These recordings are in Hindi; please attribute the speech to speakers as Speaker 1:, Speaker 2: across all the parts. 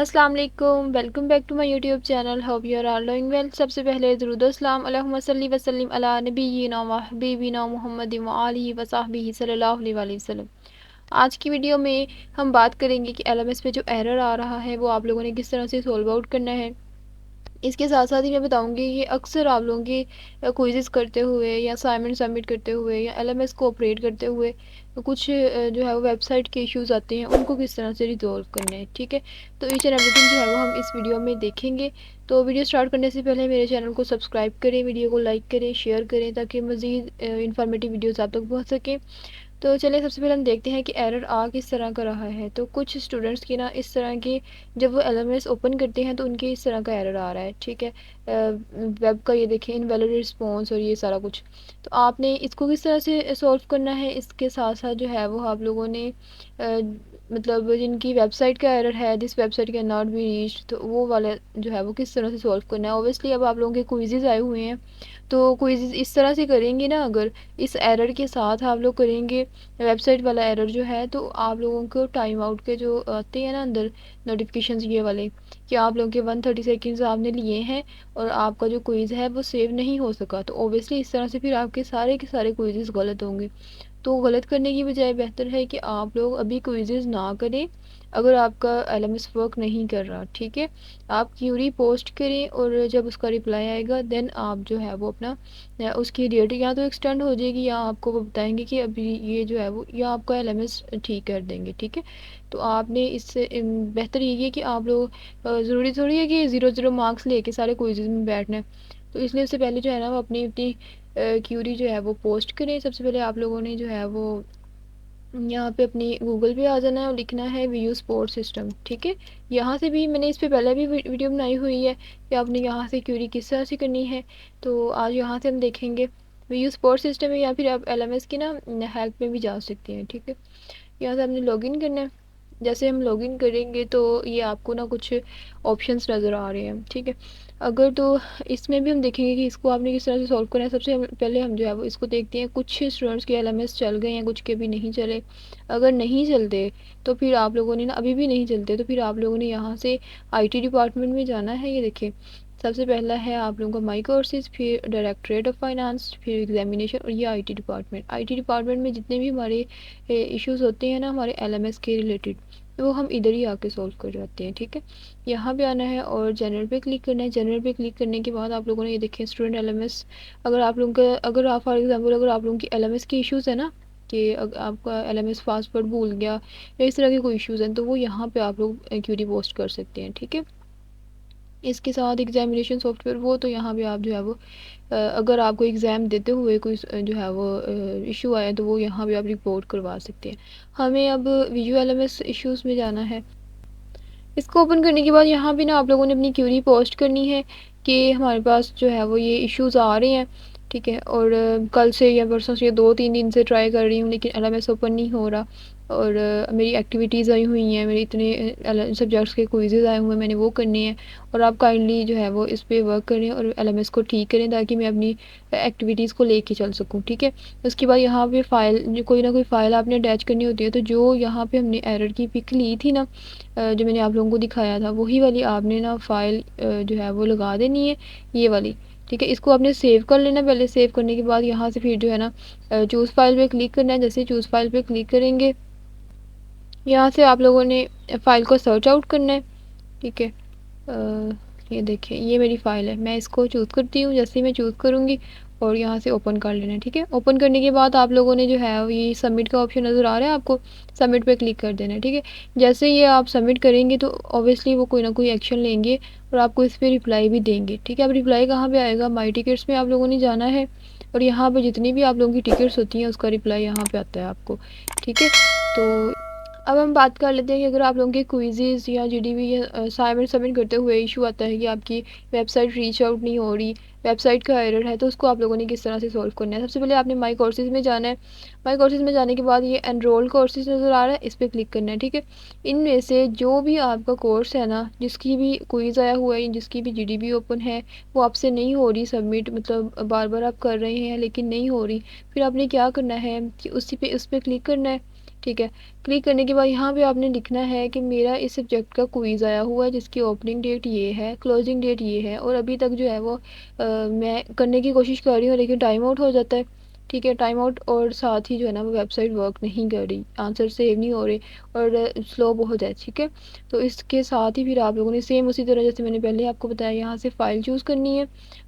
Speaker 1: अस्सलाम वालेकुम, welcome back to my YouTube channel. Hope you are all doing well. सबसे पहले दुरूद सलाम अल्लाहुम्मा सल्ली व सल्लिम अला नबिय्यिना व हबीबिना मुहम्मद व आलिहि व सहबिहि सल्लल्लाहु अलैहि वसल्लम। आज की वीडियो में हम बात करेंगे कि एलएमएस पे जो एरर आ रहा है वो आप लोगों ने किस तरह से सॉल्व आउट करना है। इसके साथ साथ ही मैं बताऊंगी ये अक्सर आप लोगों की क्विज़ेस करते हुए या असाइनमेंट सबमिट करते हुए या एलएमएस को ऑपरेट करते हुए कुछ जो है वो वेबसाइट के इश्यूज आते हैं, उनको किस तरह से रिजॉल्व करने हैं। ठीक है, तो ईच एंड एवरीथिंग जो है वो हम इस वीडियो में देखेंगे। तो वीडियो स्टार्ट करने से पहले मेरे चैनल को सब्सक्राइब करें, वीडियो को लाइक करें, शेयर करें ताकि मज़ीद इंफॉर्मेटिव वीडियोज़ आप तक पहुँच सकें। तो चलिए सबसे पहले हम देखते हैं कि एरर आ किस तरह का रहा है। तो कुछ स्टूडेंट्स की ना इस तरह की जब वो एलएमएस ओपन करते हैं तो उनके इस तरह का एरर आ रहा है। ठीक है, वेब का ये देखें इनवैलिड रिस्पॉन्स और ये सारा कुछ। तो आपने इसको किस तरह से सॉल्व करना है, इसके साथ साथ जो है वो आप लोगों ने मतलब जिनकी वेबसाइट का एरर है, this website can not be reached, तो वो वाला जो है वो किस तरह से सॉल्व करना है। ओबियसली अब आप लोगों के क्विज़ेज़ आए हुए हैं, तो क्विज़ इस तरह से करेंगे ना, अगर इस एरर के साथ आप लोग करेंगे वेबसाइट वाला एरर जो है, तो आप लोगों को टाइम आउट के जो आते हैं ना अंदर नोटिफिकेशंस ये वाले कि आप लोगों के 130 सेकेंड्स आपने लिए हैं और आपका जो क्विज़ है वो सेव नहीं हो सका, तो ओबियसली इस तरह से फिर आपके सारे के सारे क्विज़ेस गलत होंगे। तो गलत करने की बजाय बेहतर है कि आप लोग अभी क्विज़ेस ना करें अगर आपका एलएमएस वर्क नहीं कर रहा। ठीक है, आप क्यूरी पोस्ट करें और जब उसका रिप्लाई आएगा देन आप जो है वो अपना उसकी डेट या तो एक्सटेंड हो जाएगी या आपको वो बताएंगे कि अभी ये जो है वो या आपका एलएमएस ठीक कर देंगे। ठीक है, तो आपने इससे बेहतर यही है कि आप लोग ज़रूरी थोड़ी है कि ज़ीरो ज़ीरो मार्क्स लेके सारे क्विज़ेस में बैठना है। तो इसलिए उससे पहले जो है ना वो अपनी अपनी क्यूरी जो है वो पोस्ट करें। सबसे पहले आप लोगों ने जो है वो यहाँ पे अपनी गूगल पे आ जाना है और लिखना है वी यू स्पोर्ट सिस्टम। ठीक है, यहाँ से भी मैंने इस पे पहले भी वीडियो बनाई हुई है कि आपने यहाँ से क्यूरी किस तरह से करनी है। तो आज यहाँ से हम देखेंगे वी यू स्पोर्ट सिस्टम है, या फिर आप एलएमएस की ना हेल्प में भी जा सकते हैं। ठीक है, यहाँ से हमने लॉगिन करना है। जैसे हम लॉगिन करेंगे तो ये आपको ना कुछ ऑप्शंस नज़र आ रहे हैं। ठीक है, अगर तो इसमें भी हम देखेंगे कि इसको आपने किस तरह से सॉल्व करना है। सबसे पहले हम जो है वो इसको देखते हैं, कुछ स्टूडेंट्स के एलएमएस चल गए हैं, कुछ के भी नहीं चले। अगर नहीं चलते तो फिर आप लोगों ने ना अभी भी नहीं चलते तो फिर आप लोगों ने यहाँ से आईटी डिपार्टमेंट में जाना है। ये देखिए सबसे पहला है आप लोगों का माई कोर्सेज, फिर डायरेक्टरेट ऑफ फाइनेंस, फिर एग्जामिनेशन और ये आईटी डिपार्टमेंट। आईटी डिपार्टमेंट में जितने भी हमारे इश्यूज होते हैं ना हमारे एलएमएस के रिलेटेड, वो हम इधर ही आके सॉल्व कर जाते हैं। ठीक है, यहाँ पे आना है और जनरल पे क्लिक करना है। जनरल पे क्लिक करने के बाद आप लोगों ने ये देखें स्टूडेंट एलएमएस। अगर आप लोगों का अगर आप फॉर एग्जांपल अगर आप लोगों की एलएमएस की इश्यूज़ है ना कि आपका एलएमएस पासवर्ड भूल गया या इस तरह के कोई इश्यूज़ हैं, तो वो यहाँ पे आप लोग क्यूरी पोस्ट कर सकते हैं। ठीक है, इसके साथ एग्जामिनेशन सॉफ्टवेयर वो तो यहाँ पे आप जो है वो अगर आपको एग्ज़ाम देते हुए कोई जो है वो इशू आया तो वो यहाँ पे आप रिपोर्ट करवा सकते हैं। हमें अब वीडियो एलएमएस इश्यूज़ में जाना है। इसको ओपन करने के बाद यहाँ भी ना आप लोगों ने अपनी क्यूरी पोस्ट करनी है कि हमारे पास जो है वो ये इश्यूज़ आ रहे हैं। ठीक है, और कल से या परसों से 2-3 दिन से ट्राई कर रही हूँ लेकिन एलएमएस ओपन नहीं हो रहा और मेरी एक्टिविटीज़ आई हुई हैं, मेरे इतने सब्जेक्ट्स के क्विज़ेज़ आए हुए हैं, मैंने वो करने हैं। और आप काइंडली जो है वो इस पर वर्क करें और एलएमएस को ठीक करें ताकि मैं अपनी एक्टिविटीज़ को लेके चल सकूँ। ठीक है, उसके बाद यहाँ पे फ़ाइल कोई ना कोई फ़ाइल आपने अटैच करनी होती है, तो जो यहाँ पे हमने एरर की पिक ली थी ना जो मैंने आप लोगों को दिखाया था वही वाली आपने ना फ़ाइल जो है वो लगा देनी है, ये वाली। ठीक है, इसको आपने सेव कर लेना। पहले सेव करने के बाद यहाँ से फिर जो है ना चूज़ फाइल पे क्लिक करना है। जैसे चूज़ फाइल पे क्लिक करेंगे यहाँ से आप लोगों ने फ़ाइल को सर्च आउट करना है। ठीक है, ये देखिए ये मेरी फ़ाइल है, मैं इसको चूज़ करती हूँ। जैसे ही मैं चूज़ करूँगी और यहाँ से ओपन कर लेना है। ठीक है, ओपन करने के बाद आप लोगों ने जो है ये सबमिट का ऑप्शन नज़र आ रहा है आपको, सबमिट पे क्लिक कर देना है। ठीक है, जैसे ये आप सबमिट करेंगे तो ऑब्वियसली वो कोई ना कोई एक्शन लेंगे और आपको इस पर रिप्लाई भी देंगे। ठीक है, अब रिप्लाई कहाँ पर आएगा, माई टिकट्स में आप लोगों ने जाना है और यहाँ पर जितनी भी आप लोगों की टिकट्स होती हैं उसका रिप्लाई यहाँ पर आता है आपको। ठीक है, तो अब हम बात कर लेते हैं कि अगर आप लोगों के क्विज़ेज़ या जीडीवी या असाइनमेंट सबमिट करते हुए इशू आता है कि आपकी वेबसाइट रीच आउट नहीं हो रही, वेबसाइट का एरर है, तो उसको आप लोगों ने किस तरह से सॉल्व करना है। सबसे पहले आपने माई कोर्सेज़ में जाना है। माई कोर्सेज़ में जाने के बाद ये एनरोल कोर्सेज़ नज़र आ रहा है, इस पर क्लिक करना है। ठीक है, इनमें से जो भी आपका कोर्स है ना, जिसकी भी क्विज़ आया हुआ है, जिसकी भी जीडीवी ओपन है, वो आपसे नहीं हो रही सबमिट, मतलब बार बार आप कर रहे हैं लेकिन नहीं हो रही, फिर आपने क्या करना है कि उसी पे उस पर क्लिक करना है। ठीक है। क्लिक करने के बाद यहाँ पे आपने लिखना है कि मेरा इस सब्जेक्ट का क्विज़ आया हुआ है जिसकी ओपनिंग डेट ये है, क्लोजिंग डेट ये है और अभी तक जो है वो मैं करने की कोशिश कर रही हूँ लेकिन टाइम आउट हो जाता है। ठीक है, टाइम आउट और साथ ही जो है ना वो वेबसाइट वर्क नहीं कर रही, आंसर सेव नहीं हो रहे और स्लो बहुत है। ठीक है, तो इसके साथ ही फिर आप लोगों ने सेम उसी तरह जैसे मैंने पहले आपको बताया यहाँ से फ़ाइल चूज़ करनी है,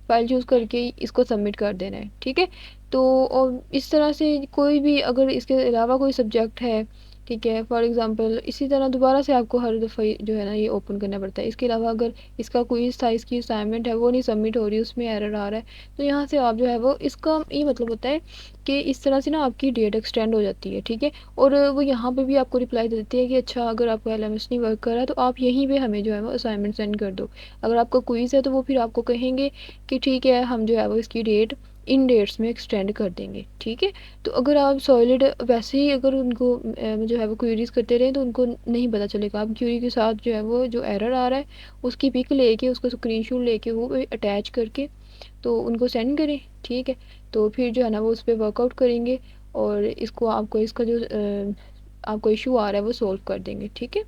Speaker 1: फ़ाइल चूज़ करके इसको सबमिट कर देना है। ठीक है, तो और इस तरह से कोई भी अगर इसके अलावा कोई सब्जेक्ट है, ठीक है, फॉर एग्ज़ाम्पल इसी तरह दोबारा से आपको हर दफ़ा जो है ना ये ओपन करना पड़ता है। इसके अलावा अगर इसका क्विज़ था, इसकी असाइनमेंट है वो नहीं सबमिट हो रही, उसमें एरर आ रहा है, तो यहाँ से आप जो है वो इसका ये मतलब होता है कि इस तरह से ना आपकी डेट एक्सटेंड हो जाती है। ठीक है, और वो यहाँ पे भी आपको रिप्लाई दे देती है कि अच्छा अगर आपका एलएमएस नहीं वर्क कर रहा है तो आप यहीं पे हमें जो है वो असाइनमेंट सेंड कर दो। अगर आपका क्विज़ है तो वो फिर आपको कहेंगे कि ठीक है हम जो है वो इसकी डेट इन डेट्स में एक्सटेंड कर देंगे। ठीक है, तो अगर आप सॉलिड वैसे ही अगर उनको जो है वो क्वेरीज करते रहें तो उनको नहीं पता चलेगा। आप क्वेरी के साथ जो है वो जो एरर आ रहा है उसकी पिक लेके उसका स्क्रीनशॉट लेके वो अटैच करके तो उनको सेंड करें। ठीक है, तो फिर जो है ना वो उस पर वर्कआउट करेंगे और इसको आपको इसका जो आपको इशू आ रहा है वो सॉल्व कर देंगे। ठीक है,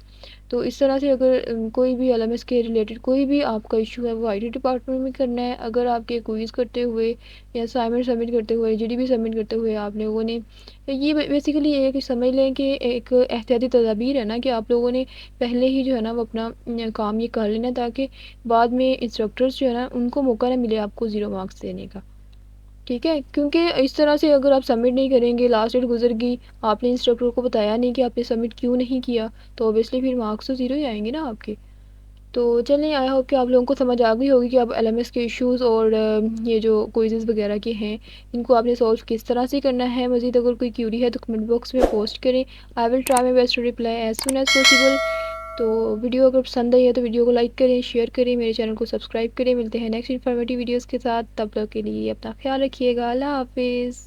Speaker 1: तो इस तरह से अगर कोई भी एलएमएस के रिलेटेड कोई भी आपका इशू है वो आईटी डिपार्टमेंट में करना है। अगर आपके क्विज़ करते हुए या असाइनमेंट सबमिट करते हुए, जीडीबी सबमिट करते हुए आप लोगों ने ये बेसिकली ये कि समझ लें कि एक एहतियाती तदाबीर है ना कि आप लोगों ने पहले ही जो है ना वो अपना काम ये कर लेना ताकि बाद में इंस्ट्रक्टर्स जो है ना उनको मौका ना मिले आपको ज़ीरो मार्क्स देने का। ठीक है, क्योंकि इस तरह से अगर आप सबमिट नहीं करेंगे, लास्ट डेट गुजर गई, आपने इंस्ट्रक्टर को बताया नहीं कि आपने सबमिट क्यों नहीं किया, तो ऑब्वियसली फिर मार्क्स तो ज़ीरो ही आएंगे ना आपके। तो चलें, आई होप कि आप लोगों को समझ आ गई होगी कि आप एलएमएस के इश्यूज़ और ये जो क्विज़ेज़ वगैरह के हैं इनको आपने सॉल्व किस तरह से करना है। मज़ीद अगर कोई क्यूरी है तो कमेंट बॉक्स में पोस्ट करें। I will try my best to reply as soon as possible. तो वीडियो अगर पसंद आई है तो वीडियो को लाइक करें, शेयर करें, मेरे चैनल को सब्सक्राइब करें। मिलते हैं नेक्स्ट इन्फॉर्मेटिव वीडियोज़ के साथ, तब तक के लिए अपना ख्याल रखिएगा। अल्लाह हाफिज़।